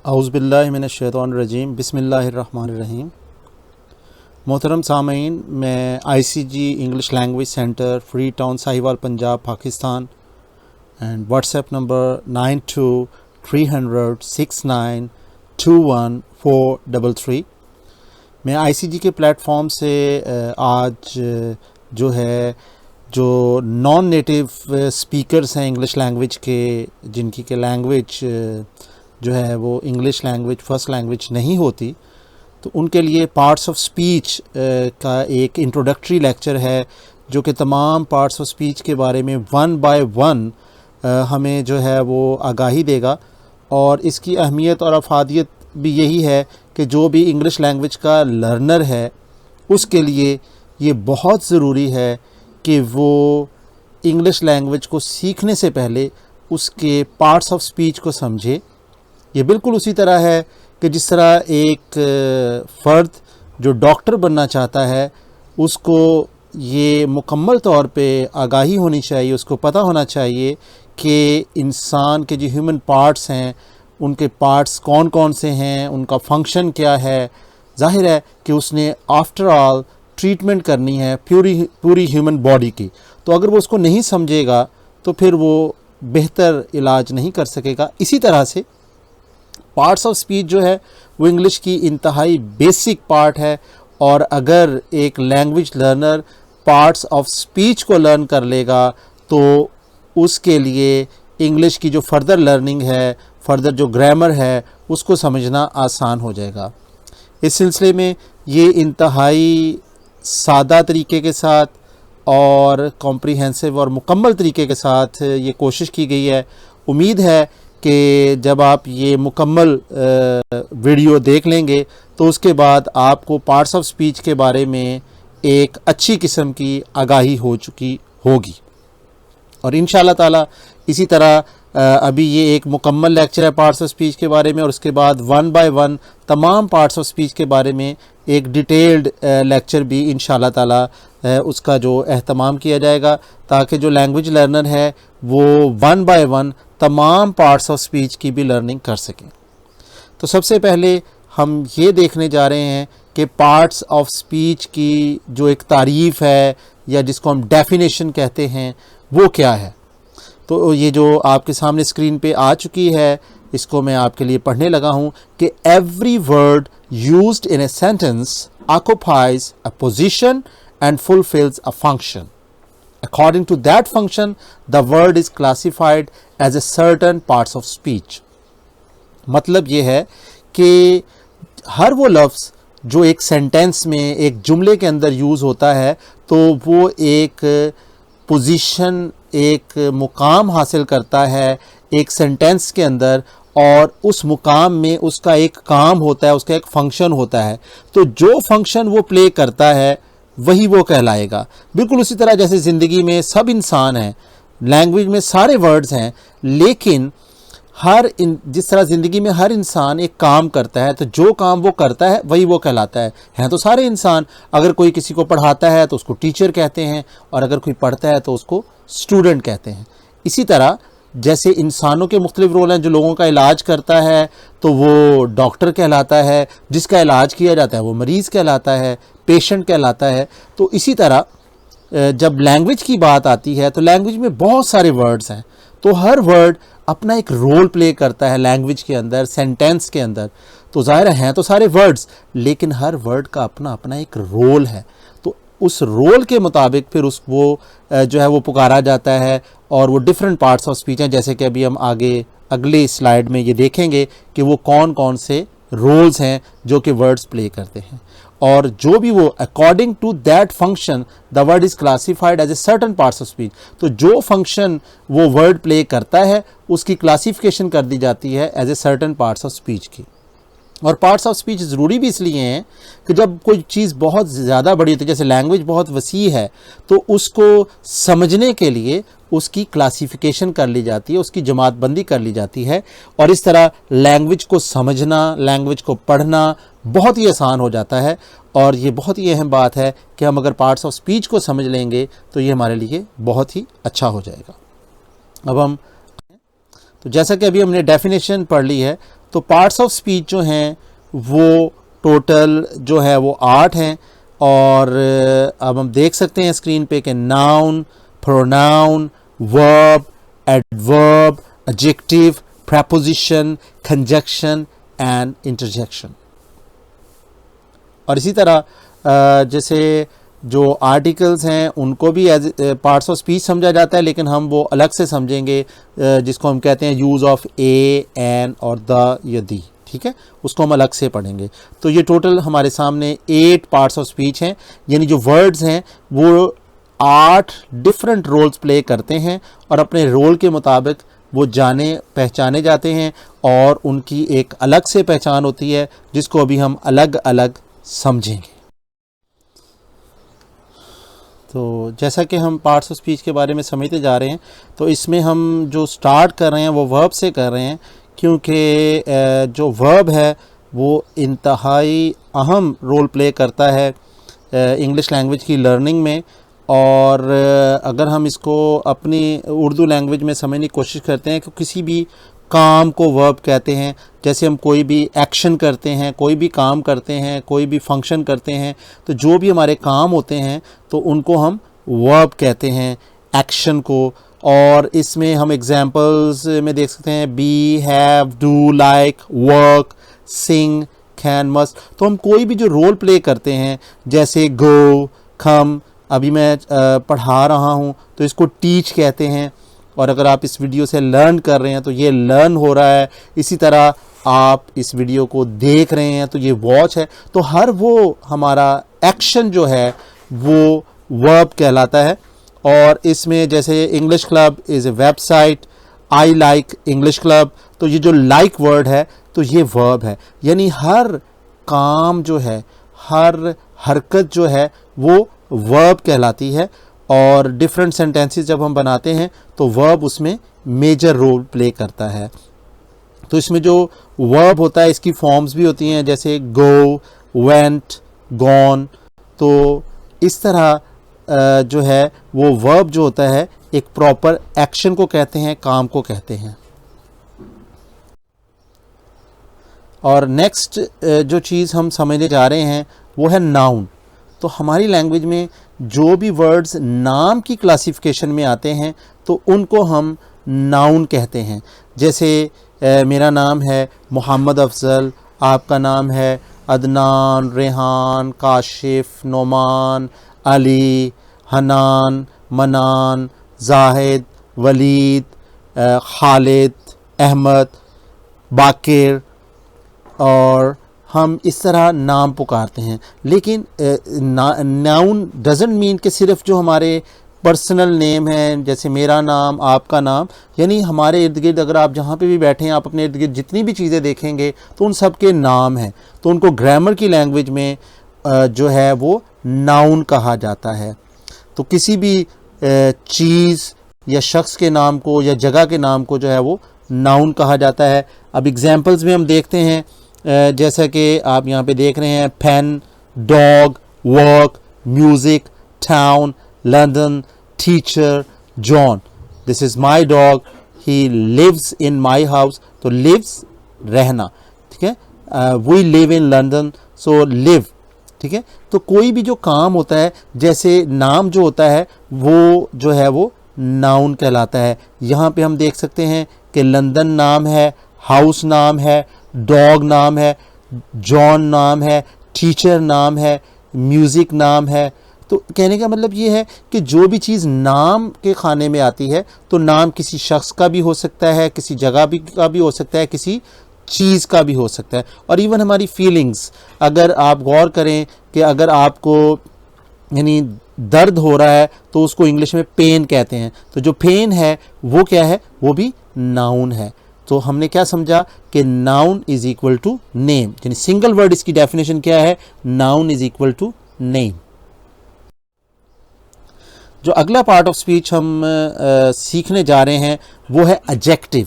औज़ुबिल्लाहि मिनश्शैतानिर्रजीम बिस्मिल्लाहिर्रहमानिर्रहीम। मोहतरम सामीन, मैं ICG English language centre free town Sahiwal Punjab Pakistan and WhatsApp number 9230692143 मैं ICG के प्लेटफॉर्म से आज जो नॉन नेटिव स्पीकर्स हैं इंग्लिश लैंग्वेज के, जिनकी के लैंग्वेज जो है वो इंग्लिश लैंग्वेज फर्स्ट लैंग्वेज नहीं होती, तो उनके लिए पार्ट्स ऑफ स्पीच का एक इंट्रोडक्टरी लेक्चर है जो कि तमाम पार्ट्स ऑफ स्पीच के बारे में वन बाय वन हमें जो है वो आगाही देगा। और इसकी अहमियत और अफादियत भी यही है कि जो भी इंग्लिश लैंग्वेज का लर्नर है उसके लिए ये बहुत ज़रूरी है कि वो इंग्लिश लैंग्वेज को सीखने से पहले उसके पार्ट्स ऑफ स्पीच को समझे। ये बिल्कुल उसी तरह है कि जिस तरह एक फ़र्द जो डॉक्टर बनना चाहता है उसको ये मुकम्मल तौर पे आगाही होनी चाहिए, उसको पता होना चाहिए कि इंसान के जो ह्यूमन पार्ट्स हैं उनके पार्ट्स कौन कौन से हैं, उनका फंक्शन क्या है। जाहिर है कि उसने आफ्टर ऑल ट्रीटमेंट करनी है पूरी ह्यूमन बॉडी की, तो अगर वो उसको नहीं समझेगा तो फिर वो बेहतर इलाज नहीं कर सकेगा। इसी तरह से पार्ट्स ऑफ स्पीच जो है वो इंग्लिश की इंतहाई बेसिक पार्ट है, और अगर एक language learner parts of speech को लर्न कर लेगा तो उसके लिए इंग्लिश की जो फर्दर लर्निंग है, फर्दर जो ग्रामर है, उसको समझना आसान हो जाएगा। इस सिलसिले में ये इंतहाई सादा तरीके के साथ और कॉम्प्रिहेंसिव और मुकम्मल तरीके के साथ ये कोशिश की गई है। उम्मीद है कि जब आप ये मुकम्मल वीडियो देख लेंगे तो उसके बाद आपको पार्ट्स ऑफ स्पीच के बारे में एक अच्छी किस्म की आगाही हो चुकी होगी। और इंशाअल्लाह ताला इसी तरह अभी ये एक मुकम्मल लेक्चर है पार्ट्स ऑफ स्पीच के बारे में, और उसके बाद वन बाय वन तमाम पार्ट्स ऑफ स्पीच के बारे में एक डिटेल्ड लेक्चर भी इंशाअल्लाह ताला उसका जो एहतमाम किया जाएगा, ताकि जो लैंग्वेज लर्नर है वो वन बाय वन तमाम पार्ट्स ऑफ स्पीच की भी लर्निंग कर सकें। तो सबसे पहले हम ये देखने जा रहे हैं कि पार्ट्स ऑफ स्पीच की जो एक तारीफ़ है या जिसको हम डेफिनेशन कहते हैं वो क्या है। तो ये जो आपके सामने स्क्रीन पे आ चुकी है, इसको मैं आपके लिए पढ़ने लगा हूँ कि every word used in a sentence occupies a position and fulfils a function. According to that function, the word is classified as a certain parts of speech. मतलब ये है कि हर वो लफ्ज़ जो एक सेंटेंस में, एक जुमले के अंदर यूज़ होता है, तो वो एक पोजीशन, एक मुकाम हासिल करता है एक सेंटेंस के अंदर, और उस मुकाम में उसका एक काम होता है, उसका एक फंक्शन होता है। तो जो फंक्शन वो प्ले करता है वही वो कहलाएगा। बिल्कुल उसी तरह जैसे ज़िंदगी में सब इंसान हैं, लैंग्वेज में सारे वर्ड्स हैं, लेकिन जिस तरह ज़िंदगी में हर इंसान एक काम करता है, तो जो काम वो करता है वही वो कहलाता है। हैं तो सारे इंसान, अगर कोई किसी को पढ़ाता है तो उसको टीचर कहते हैं, और अगर कोई पढ़ता है तो उसको स्टूडेंट कहते हैं। इसी तरह जैसे इंसानों के मुख्तलिफ रोल हैं, जो लोगों का इलाज करता है तो वो डॉक्टर कहलाता है, जिसका इलाज किया जाता है वो मरीज़ कहलाता है, पेशेंट कहलाता है। तो इसी तरह जब लैंग्वेज की बात आती है तो लैंग्वेज में बहुत सारे वर्ड्स हैं, तो हर वर्ड अपना एक रोल प्ले करता है लैंग्वेज के अंदर, सेंटेंस के अंदर। तो ज़ाहिर हैं तो सारे वर्ड्स, लेकिन हर वर्ड का अपना अपना एक रोल है। तो उस रोल के मुताबिक फिर वो जो है वो पुकारा जाता है, और वो डिफरेंट पार्ट्स ऑफ स्पीच हैं, जैसे कि अभी हम आगे अगले स्लाइड में ये देखेंगे कि वो कौन कौन से रोल्स हैं जो कि वर्ड्स प्ले करते हैं। और जो भी वो according to that function the word is classified as a certain parts of speech. तो जो फंक्शन वो वर्ड प्ले करता है उसकी क्लासिफिकेशन कर दी जाती है as a certain parts of speech की। और पार्ट्स ऑफ स्पीच ज़रूरी भी इसलिए हैं कि जब कोई चीज़ बहुत ज़्यादा बड़ी होती है, जैसे लैंग्वेज बहुत वसी है, तो उसको समझने के लिए उसकी क्लासिफिकेशन कर ली जाती है, उसकी जमातबंदी कर ली जाती है, और इस तरह लैंग्वेज को समझना, लैंग्वेज को पढ़ना बहुत ही आसान हो जाता है। और ये बहुत ही अहम बात है कि हम अगर पार्ट्स ऑफ स्पीच को समझ लेंगे तो ये हमारे लिए बहुत ही अच्छा हो जाएगा। अब हम तो जैसा कि अभी हमने डेफिनेशन पढ़ ली है, तो पार्ट्स ऑफ स्पीच जो हैं वो टोटल जो है वो 8 हैं। और अब हम देख सकते हैं स्क्रीन पे कि noun, pronoun, verb, adverb, adjective, preposition, conjunction and interjection। और इसी तरह जैसे जो आर्टिकल्स हैं उनको भी एज पार्ट्स ऑफ स्पीच समझा जाता है, लेकिन हम वो अलग से समझेंगे, जिसको हम कहते हैं यूज़ ऑफ ए, एन और द या दी, ठीक है, उसको हम अलग से पढ़ेंगे। तो ये टोटल हमारे सामने 8 पार्ट्स ऑफ स्पीच हैं, यानी जो वर्ड्स हैं वो 8 डिफरेंट रोल्स प्ले करते हैं और अपने रोल के मुताबिक वो जाने पहचाने जाते हैं और उनकी एक अलग से पहचान होती है, जिसको अभी हम अलग अलग समझेंगे। तो जैसा कि हम पार्ट्स ऑफ स्पीच के बारे में समझते जा रहे हैं, तो इसमें हम जो स्टार्ट कर रहे हैं वो वर्ब से कर रहे हैं, क्योंकि जो वर्ब है वो इंतहाई अहम रोल प्ले करता है इंग्लिश लैंग्वेज की लर्निंग में। और अगर हम इसको अपनी उर्दू लैंग्वेज में समझने की कोशिश करते हैं कि किसी भी काम को वर्ब कहते हैं, जैसे हम कोई भी एक्शन करते हैं, कोई भी काम करते हैं, कोई भी फंक्शन करते हैं, तो जो भी हमारे काम होते हैं तो उनको हम वर्ब कहते हैं, एक्शन को। और इसमें हम एग्जांपल्स में देख सकते हैं be, have, do, like, work, sing, can, must. तो हम कोई भी जो रोल प्ले करते हैं, जैसे गो, कम, अभी मैं पढ़ा रहा हूँ तो इसको टीच कहते हैं, और अगर आप इस वीडियो से लर्न कर रहे हैं तो ये लर्न हो रहा है। इसी तरह आप इस वीडियो को देख रहे हैं तो ये वॉच है। तो हर वो हमारा एक्शन जो है वो वर्ब कहलाता है। और इसमें जैसे English club is a website, I like English club, तो ये जो लाइक वर्ड है तो ये वर्ब है, यानी हर काम जो है, हर हरकत जो है वो वर्ब कहलाती है। और डिफरेंट सेंटेंसेस जब हम बनाते हैं तो वर्ब उसमें मेजर रोल प्ले करता है। तो इसमें जो वर्ब होता है इसकी फॉर्म्स भी होती हैं, जैसे गो, वेंट, गॉन। तो इस तरह जो है वो वर्ब जो होता है एक प्रॉपर एक्शन को कहते हैं, काम को कहते हैं। और नेक्स्ट जो चीज़ हम समझने जा रहे हैं वो है नाउन। तो हमारी लैंग्वेज में जो भी वर्ड्स नाम की क्लासिफिकेशन में आते हैं तो उनको हम नाउन कहते हैं। जैसे मेरा नाम है मोहम्मद अफजल, आपका नाम है अदनान, रेहान, काशिफ, नोमान, अली, हनान, मनान, जाहिद, वलीद, खालिद, अहमद, बाकिर, और हम इस तरह नाम पुकारते हैं। लेकिन नाउन डजंट मीन कि सिर्फ जो हमारे पर्सनल नेम हैं, जैसे मेरा नाम, आपका नाम, यानी हमारे इर्द गिर्द अगर आप जहाँ पे भी बैठे हैं, आप अपने इर्द गिर्द जितनी भी चीज़ें देखेंगे तो उन सब के नाम हैं। तो उनको ग्रामर की लैंग्वेज में जो है वो नाउन कहा जाता है। तो किसी भी चीज़ या शख्स के नाम को या जगह के नाम को जो है वो नाउन कहा जाता है। अब एग्जांपल्स में हम देखते हैं, जैसा कि आप यहाँ पे देख रहे हैं, pen, dog, work, music, town, London, teacher, John. This is my dog, he lives in my house. तो लिव्स रहना, ठीक है। We live in London, so live, ठीक है। तो कोई भी जो काम होता है, जैसे नाम जो होता है वो जो है वो नाउन कहलाता है। यहाँ पे हम देख सकते हैं कि लंदन नाम है, हाउस नाम है, डॉग नाम है, जॉन नाम है, टीचर नाम है, म्यूज़िक नाम है। तो कहने का मतलब ये है कि जो भी चीज़ नाम के खाने में आती है, तो नाम किसी शख्स का भी हो सकता है, किसी जगह का भी हो सकता है, किसी चीज़ का भी हो सकता है। और इवन हमारी फीलिंग्स, अगर आप गौर करें कि अगर आपको यानी दर्द हो रहा है तो उसको इंग्लिश में पेन कहते हैं। तो जो पेन है वो क्या है, वो भी नाउन है। तो हमने क्या समझा कि noun is equal to name, यानी सिंगल वर्ड इसकी डेफिनेशन क्या है, noun is equal to name. जो अगला पार्ट ऑफ स्पीच हम सीखने जा रहे हैं वो है एडजेक्टिव,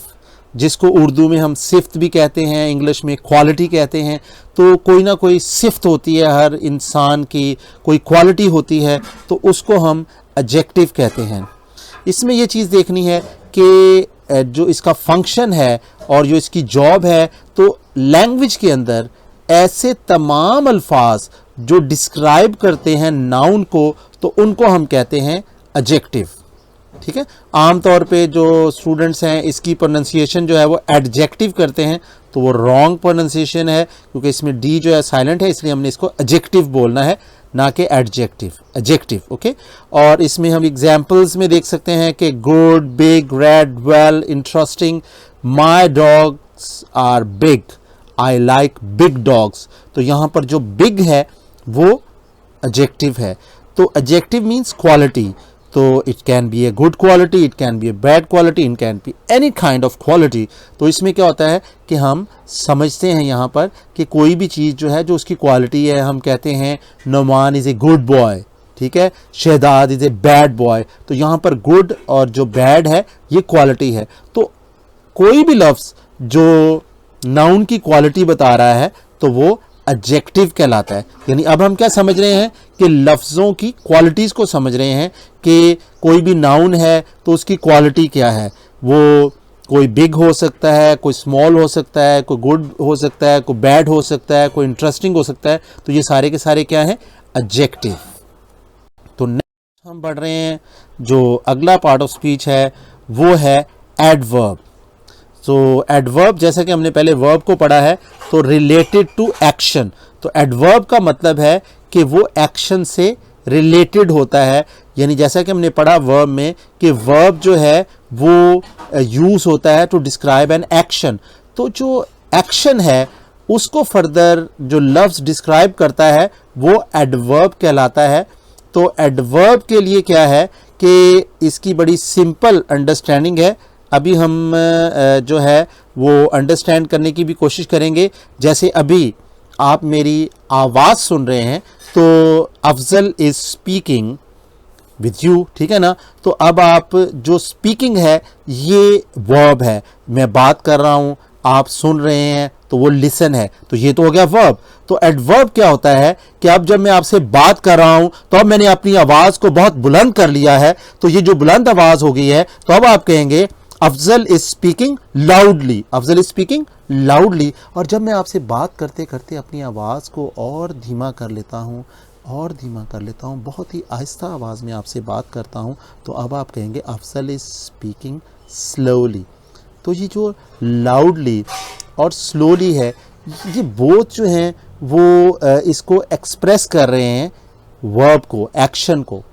जिसको उर्दू में हम सिफ्त भी कहते हैं, इंग्लिश में क्वालिटी कहते हैं। तो कोई ना कोई सिफ्त होती है, हर इंसान की कोई क्वालिटी होती है, तो उसको हम एडजेक्टिव कहते हैं। इसमें ये चीज़ देखनी है कि जो इसका फंक्शन है और जो इसकी जॉब है, तो लैंग्वेज के अंदर ऐसे तमाम अल्फाज जो डिस्क्राइब करते हैं नाउन को, तो उनको हम कहते हैं एडजेक्टिव। ठीक है, आमतौर पे जो स्टूडेंट्स हैं इसकी प्रोनंसिएशन जो है वो एडजेक्टिव करते हैं, तो वो रॉन्ग प्रोनंसिएशन है, क्योंकि इसमें डी जो है साइलेंट है, इसलिए हमने इसको एडजेक्टिव बोलना है, ना कि एडजेक्टिव। Adjective, okay. और इसमें हम एग्जाम्पल्स में देख सकते हैं कि good, big, red, well, interesting, my dogs are big, I like big dogs. तो यहाँ पर जो बिग है वो एडजेक्टिव है। तो एडजेक्टिव मीन्स क्वालिटी, तो it can be a good quality, it can be a bad quality, it can be any kind of quality. तो इसमें क्या होता है कि हम समझते हैं यहाँ पर कि कोई भी चीज़ जो है जो उसकी क्वालिटी है, हम कहते हैं Numan is a good boy, ठीक है, Shahzad is a bad boy. तो यहाँ पर गुड और जो बैड है ये क्वालिटी है। तो कोई भी लफ्ज़ जो नाउन की क्वालिटी बता रहा है तो वो एडजेक्टिव कहलाता है। यानी अब हम क्या समझ रहे हैं कि लफ्ज़ों की क्वालिटीज़ को समझ रहे हैं कि कोई भी नाउन है तो उसकी क्वालिटी क्या है। वो कोई बिग हो सकता है, कोई स्मॉल हो सकता है, कोई गुड हो सकता है, कोई बैड हो सकता है, कोई इंटरेस्टिंग हो सकता है। तो ये सारे के सारे क्या हैं, एडजेक्टिव। तो नेक्स्ट हम बढ़ रहे हैं, जो अगला पार्ट ऑफ स्पीच है वो है एडवर्ब। तो एडवर्ब, जैसा कि हमने पहले वर्ब को पढ़ा है, तो रिलेटेड टू एक्शन। तो एडवर्ब का मतलब है कि वो एक्शन से रिलेटेड होता है। यानी जैसा कि हमने पढ़ा वर्ब में कि वर्ब जो है वो यूज़ होता है टू डिस्क्राइब एन एक्शन। तो जो एक्शन है उसको फर्दर जो लफ्ज़ डिस्क्राइब करता है वो एडवर्ब कहलाता है। तो एडवर्ब के लिए क्या है कि इसकी बड़ी सिंपल अंडरस्टैंडिंग है। अभी हम जो है वो अंडरस्टैंड करने की भी कोशिश करेंगे। जैसे अभी आप मेरी आवाज़ सुन रहे हैं, तो Afzal is speaking with you, ठीक है ना। तो अब आप जो स्पीकिंग है ये वर्ब है, मैं बात कर रहा हूँ, आप सुन रहे हैं, तो वो लिसन है, तो ये तो हो गया वर्ब। तो एडवर्ब क्या होता है कि अब जब मैं आपसे बात कर रहा हूँ तो अब मैंने अपनी आवाज़ को बहुत बुलंद कर लिया है, तो ये जो बुलंद आवाज़ हो गई है, तो अब आप कहेंगे Afzal is speaking loudly, Afzal is speaking loudly. और जब मैं आपसे बात करते करते अपनी आवाज़ को और धीमा कर लेता हूँ, और धीमा कर लेता हूँ, बहुत ही आहिस्ता आवाज़ में आपसे बात करता हूँ, तो अब आप कहेंगे अफजल इज स्पीकिंग स्लोली। तो ये जो लाउडली और स्लोली है, ये बोथ जो हैं वो इसको एक्सप्रेस कर रहे हैं वर्ब को, एक्शन को।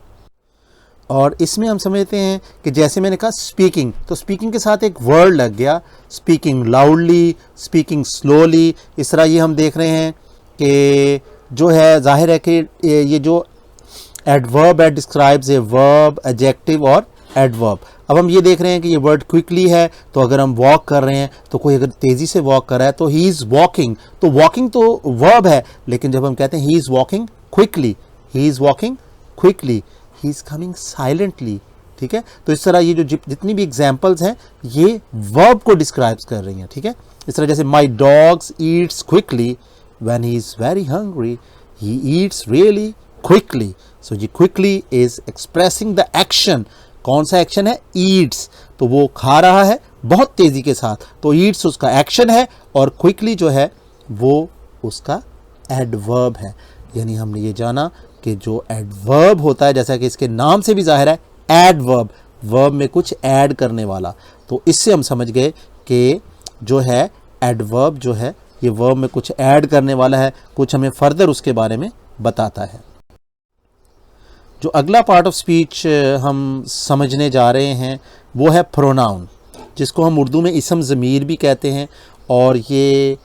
और इसमें हम समझते हैं कि जैसे मैंने कहा स्पीकिंग, तो स्पीकिंग के साथ एक वर्ड लग गया, स्पीकिंग लाउडली, स्पीकिंग स्लोली। इस तरह ये हम देख रहे हैं कि जो है जाहिर है कि ये जो एडवर्ब है डिस्क्राइब्स ए वर्ब, एडजेक्टिव और एडवर्ब। अब हम ये देख रहे हैं कि ये वर्ड क्विकली है, तो अगर हम वॉक कर रहे हैं, तो कोई अगर तेज़ी से वॉक कर रहा है तो ही इज़ वॉकिंग, तो वॉकिंग तो वर्ब है, लेकिन जब हम कहते हैं he is walking quickly, he is walking quickly, he is coming silently, ठीक है। तो इस तरह ये जो जितनी भी एग्जाम्पल्स हैं ये वर्ब को डिस्क्राइब्स कर रही हैं, ठीक है। इस तरह जैसे my dogs eats quickly when he is very hungry, he eats really quickly. So ये quickly is expressing the action. कौन सा एक्शन है, ईट्स, तो वो खा रहा है बहुत तेज़ी के साथ, तो ईट्स उसका एक्शन है और क्विकली जो है वो उसका एडवर्ब है। यानी हमने ये जाना कि जो एडवर्ब होता है, जैसा कि इसके नाम से भी जाहिर है, एडवर्ब, वर्ब में कुछ ऐड करने वाला, तो इससे हम समझ गए कि जो है एडवर्ब जो है ये वर्ब में कुछ ऐड करने वाला है, कुछ हमें फर्दर उसके बारे में बताता है। जो अगला पार्ट ऑफ स्पीच हम समझने जा रहे हैं वो है प्रोनाउन, जिसको हम उर्दू में इसम ज़मीर भी कहते हैं, और ये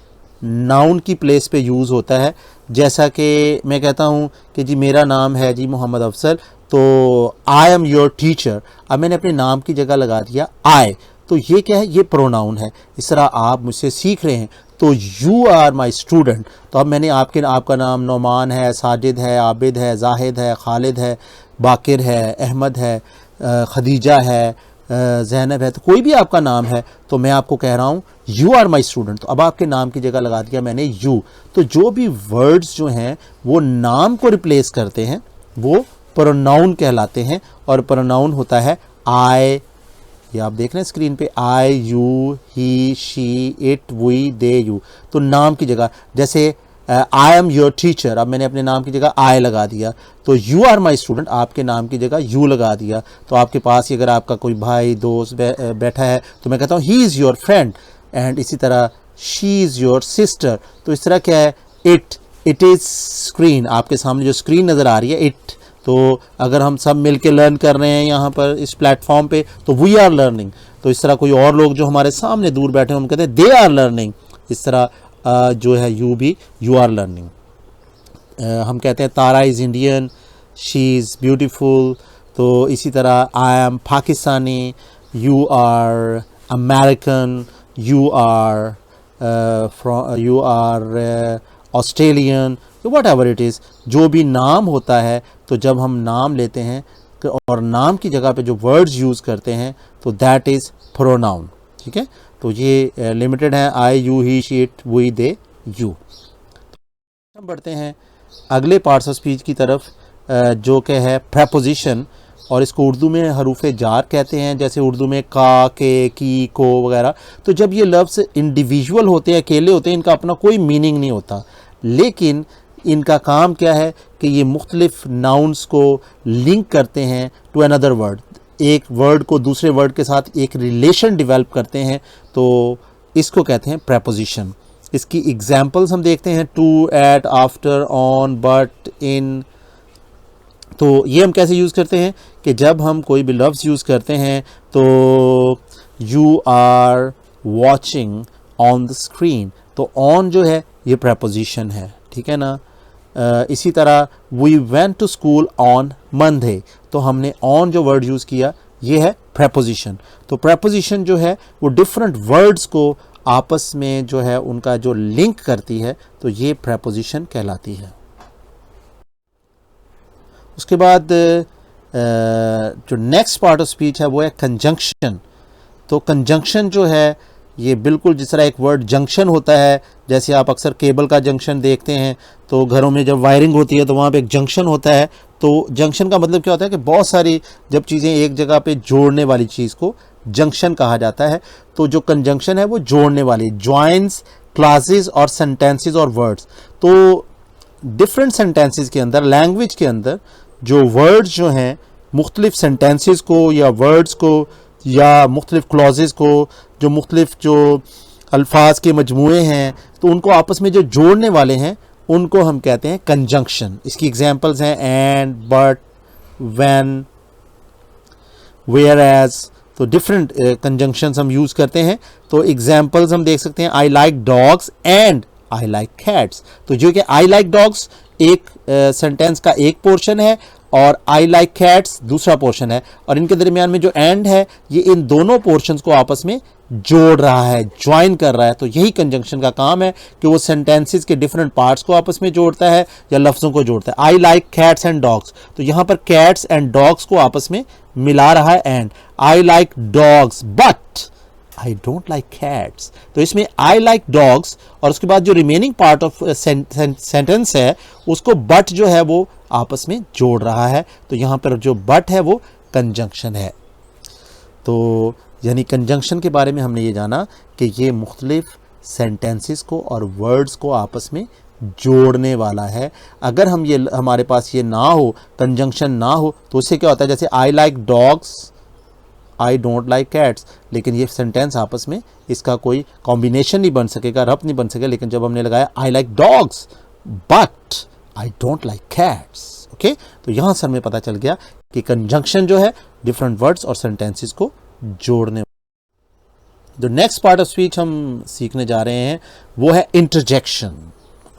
नाउन की प्लेस पे यूज़ होता है। जैसा कि मैं कहता हूँ कि जी मेरा नाम है जी मोहम्मद अफजल, तो आई एम योर टीचर, अब मैंने अपने नाम की जगह लगा दिया आई, तो ये क्या है, ये प्रोनाउन है। इस तरह आप मुझसे सीख रहे हैं, तो यू आर माई स्टूडेंट, तो अब मैंने आपका नाम नौमान है, साजिद है, आबिद है, जाहिद है, खालिद है, बाकिर है, अहमद है, खदीजा है, ज़ैनब है, तो कोई भी आपका नाम है, तो मैं आपको कह रहा हूँ यू आर माई स्टूडेंट, तो अब आपके नाम की जगह लगा दिया मैंने यू। तो जो भी वर्ड्स जो हैं वो नाम को रिप्लेस करते हैं वो प्रोनाउन कहलाते हैं, और प्रोनाउन होता है आई, ये आप देख रहे हैं स्क्रीन पे, I, you, he, she, it, we, they, you. तो नाम की जगह जैसे आई एम योर टीचर, अब मैंने अपने नाम की जगह आई लगा दिया। तो यू आर माई स्टूडेंट, आपके नाम की जगह यू लगा दिया। तो आपके पास ही अगर आपका कोई भाई दोस्त बैठा है तो मैं कहता हूँ he is your friend, and इसी तरह शी इज़ योर सिस्टर। तो इस तरह क्या है, इट इज़ स्क्रीन, आपके सामने जो स्क्रीन नज़र आ रही है इट। तो अगर हम सब मिल के लर्न कर रहे हैं यहाँ पर इस प्लेटफॉर्म पे तो वी आर लर्निंग। तो इस तरह कोई और लोग जो हमारे सामने दूर बैठे हैं हम कहते हैं दे आर लर्निंग। इस तरह जो है यू भी, यू आर लर्निंग। हम कहते हैं Tara is Indian, she is beautiful. तो इसी तरह I am Pakistani, you are American, you are Australian, whatever it is. जो भी नाम होता है तो जब हम नाम लेते हैं और नाम की जगह पे जो वर्ड्स यूज़ करते हैं तो दैट इज़ प्रोनाउन। ठीक है, तो ये लिमिटेड है, I, you, he, she, it, we, they, you. हम बढ़ते हैं अगले पार्ट्स ऑफ स्पीच की तरफ जो कि है प्रेपोजिशन, और इसको उर्दू में हरूफ जार कहते हैं, जैसे उर्दू में का, के, की, को वगैरह। तो जब ये लफ्ज़ इंडिविजुअल होते हैं, अकेले होते हैं, इनका अपना कोई मीनिंग नहीं होता, लेकिन इनका काम क्या है कि ये मुख्तलिफ नाउन्स को लिंक करते हैं टू अनदर वर्ड, एक वर्ड को दूसरे वर्ड के साथ एक रिलेशन डेवलप करते हैं, तो इसको कहते हैं प्रेपोजिशन। इसकी एग्जांपल्स हम देखते हैं, to, at, after, on, but, in. तो ये हम कैसे यूज़ करते हैं कि जब हम कोई भी लफ्ज़ यूज़ करते हैं तो you are watching on the screen, तो ऑन जो है ये प्रेपोजिशन है, ठीक है ना। इसी तरह we went to school on Monday, तो हमने ऑन जो वर्ड यूज़ किया ये है प्रेपोजिशन। तो प्रेपोजिशन जो है वो डिफरेंट वर्ड्स को आपस में जो है उनका जो लिंक करती है, तो ये प्रेपोजिशन कहलाती है। उसके बाद जो नेक्स्ट पार्ट ऑफ स्पीच है वो है कंजंक्शन। तो कंजंक्शन जो है ये बिल्कुल जिस तरह एक वर्ड जंक्शन होता है, जैसे आप अक्सर केबल का जंक्शन देखते हैं, तो घरों में जब वायरिंग होती है तो वहाँ पे एक जंक्शन होता है। तो जंक्शन का मतलब क्या होता है कि बहुत सारी जब चीज़ें एक जगह पे जोड़ने वाली चीज़ को जंक्शन कहा जाता है। तो जो कंजंक्शन है वो जोड़ने वाली, ज्वाइंस क्लासेस और सेंटेंसेस और वर्ड्स। तो डिफरेंट सेंटेंसेस के अंदर, लैंग्वेज के अंदर जो वर्ड्स जो हैं मुख्तलिफ सेंटेंसेस को या वर्ड्स को या मुख्तलिफ क्लॉजेस को, जो मुख्तलिफ जो अल्फाज के मजमूए हैं, तो उनको आपस में जो जोड़ने वाले हैं उनको हम कहते हैं कंजंक्शन। इसकी एग्जांपल्स हैं and, but, when, where as. तो डिफरेंट कंजंक्शंस हम यूज़ करते हैं। तो एग्जांपल्स हम देख सकते हैं, I like dogs and I like cats. तो जो कि आई लाइक डॉग्स एक सेंटेंस का एक पोर्शन है और आई लाइक कैट्स दूसरा पोर्शन है, और इनके दरमियान में जो एंड है ये इन दोनों पोर्शंस को आपस में जोड़ रहा है, ज्वाइन कर रहा है। तो यही कंजंक्शन का काम है कि वो सेंटेंसेस के डिफरेंट पार्ट्स को आपस में जोड़ता है या लफ्ज़ों को जोड़ता है। आई लाइक कैट्स एंड डॉग्स, तो यहाँ पर कैट्स एंड डॉग्स को आपस में मिला रहा है and. I like dogs but I don't like cats, तो इसमें आई लाइक डॉग्स और उसके बाद जो रिमेनिंग पार्ट ऑफ सेंटेंस है उसको बट जो है वो आपस में जोड़ रहा है। तो यहाँ पर जो बट है वो कंजंक्शन है। तो यानी कंजंक्शन के बारे में हमने ये जाना कि ये मुख्तलिफ सेंटेंसेस को और वर्ड्स को आपस में जोड़ने वाला है। अगर हम ये हमारे पास ये ना हो, कंजंक्शन ना हो, तो उससे क्या होता है, जैसे आई like dogs I don't like cats, लेकिन ये सेंटेंस आपस में इसका कोई कॉम्बिनेशन नहीं बन सकेगा, रब्त नहीं बन सकेगा। लेकिन जब हमने लगाया आई like dogs but I don't like cats, okay, तो यहाँ से हमें पता चल गया कि कंजंक्शन जो है डिफरेंट वर्ड्स और सेंटेंसेस को जोड़ने। जो नेक्स्ट पार्ट ऑफ स्पीच हम सीखने जा रहे हैं वो है interjection.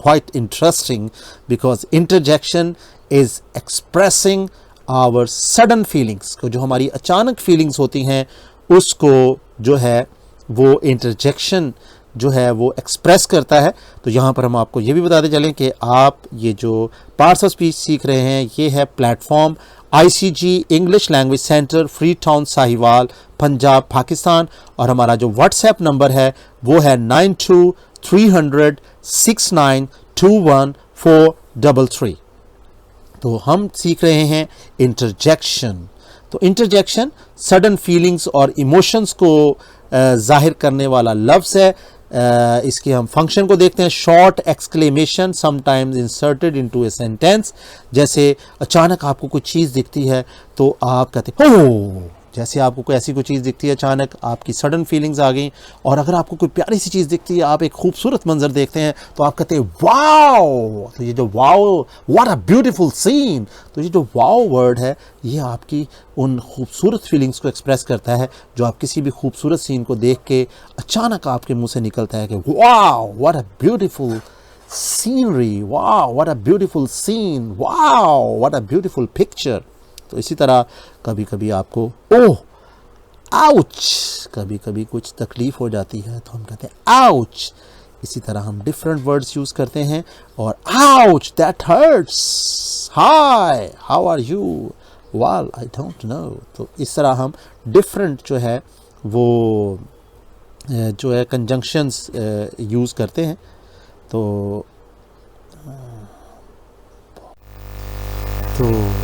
Quite interesting because interjection is expressing our sudden feelings को, जो हमारी अचानक फीलिंग्स होती हैं उसको जो है वो इंटरजेक्शन जो है वो एक्सप्रेस करता है। तो यहाँ पर हम आपको ये भी बताते चलें कि आप ये जो पार्ट्स ऑफ स्पीच सीख रहे हैं ये है platform ICG English language centre, free town, Sahiwal, Punjab, Pakistan. और हमारा जो व्हाट्सएप नंबर है वो है 9230692143। तो हम सीख रहे हैं इंटरजेक्शन। तो इंटरजेक्शन सडन फीलिंग्स और इमोशंस को जाहिर करने वाला लफ्ज़ है। इसके हम फंक्शन को देखते हैं। Short exclamation sometimes inserted into a sentence, जैसे अचानक आपको कोई चीज़ दिखती है तो आप कहते हैं ओह, जैसे आपको कोई ऐसी कोई चीज़ दिखती है, अचानक आपकी सडन फीलिंग्स आ गई। और अगर आपको कोई प्यारी सी चीज़ दिखती है, आप एक खूबसूरत मंजर देखते हैं तो आप कहते हैं वाओ। तो ये जो wow, what a beautiful scene, तो ये जो वाओ वर्ड है ये आपकी उन खूबसूरत फीलिंग्स को एक्सप्रेस करता है जो आप किसी भी खूबसूरत सीन को देख के अचानक आपके मुंह से निकलता है कि wow, what a beautiful scenery, wow what a beautiful scene, wow what a beautiful picture. तो इसी तरह कभी कभी आपको ओह, आउच, कभी कभी कुछ तकलीफ हो जाती है तो हम कहते हैं आउच। इसी तरह हम डिफरेंट वर्ड्स यूज़ करते हैं। और ouch, that hurts, hi how are you, well I don't know. तो इस तरह हम डिफरेंट जो है वो जो है कंजंक्शंस यूज़ करते हैं। तो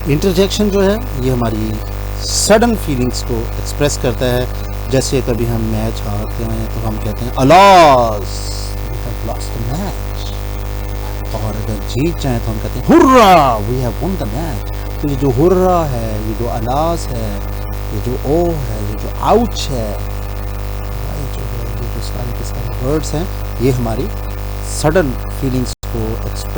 इंटरजेक्शन जो है ये हमारी सडन फीलिंग्स को एक्सप्रेस करता है। जैसे कभी हम मैच हारते हैं तो हम कहते हैं alas, we have lost the match. और अगर जीत जाए तो हम कहते हैं hurrah, we have won the match. तो ये जो हुर्रा है, ये जो अलास है, ये जो ओ है, ये जो आउच है, ये जो सारे के सारे वर्ड्स हैं, ये हमारी सडन फीलिंग्स को एक्सप्रेस